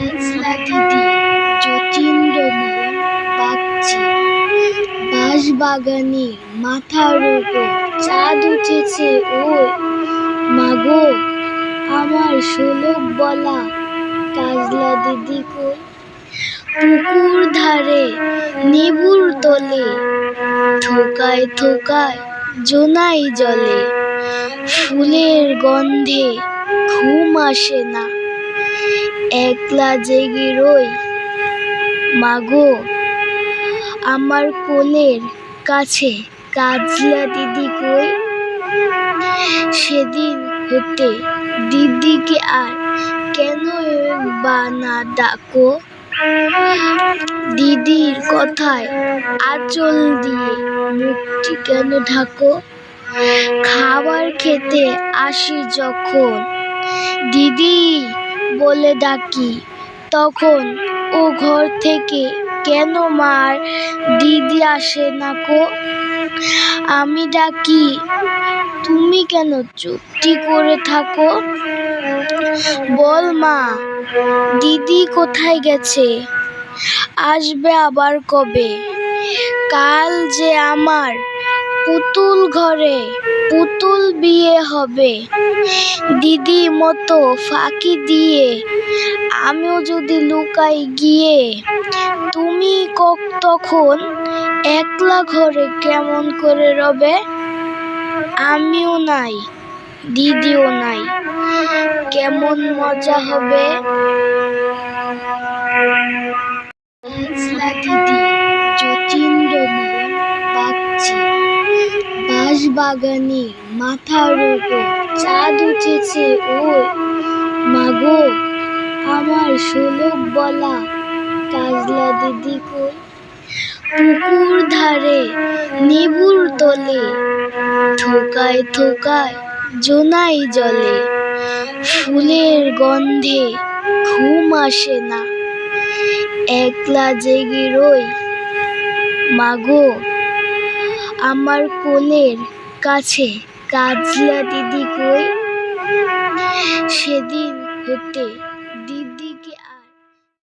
কাজলা দিদি যতীন্দ্রমোহন বাগচি। বাঁশবাগানের মাথার উপর চাঁদ উঠেছে ওই, মাগো আমার শোলক বলা কাজলা দিদি কই? পুকুর ধারে নেবুর তলে থোকায় থোকায় জোনাই জলে, ফুলের গন্ধে ঘুম আসে না, একলা জেগে রই, মাগো আমার কোলের কাছে কাজলা দিদি কই? সেদিন হতে দিদিকে আর কেন বা না ডাকো? দিদির কথায় আঁচল দিয়ে মুখটি কেন ঢাকো? খাবার খেতে আসি যখন দিদি বলে ডাকি, তখন ও ঘর থেকে কেন মার দিদি আসে না কো? আমি ডাকি তুমি কেন চুপটি করে থাকো? বল মা, দিদি কোথায় গেছে? আসবে আবার কবে? কাল যে আমার পুতুল ঘরে পুতুল বিয়ে হবে, দিদি মতো ফাঁকি দিয়ে আমিও যদি লুকাই গিয়ে, তুমি তখন একলা ঘরে কেমন করে রবে? আমিও নাই, দিদিও নাই, কেমন মজা হবে। কাজলা দিদি যতীন্দ্রমোহন বাগচি। বাঁশবাগানের মাথার উপর চাঁদ উঠেছে ওই, মাগো আমার শোলক বলা কাজলা দিদি কই? পুকুর ধারে নেবুর তলে থোকায় থোকায় জোনাই জলে, ফুলের গন্ধে ঘুম আসে না, একলা জেগে রই, মাগো আমার কোলের কাছে কাজলা দিদি কই? সেদিন হতে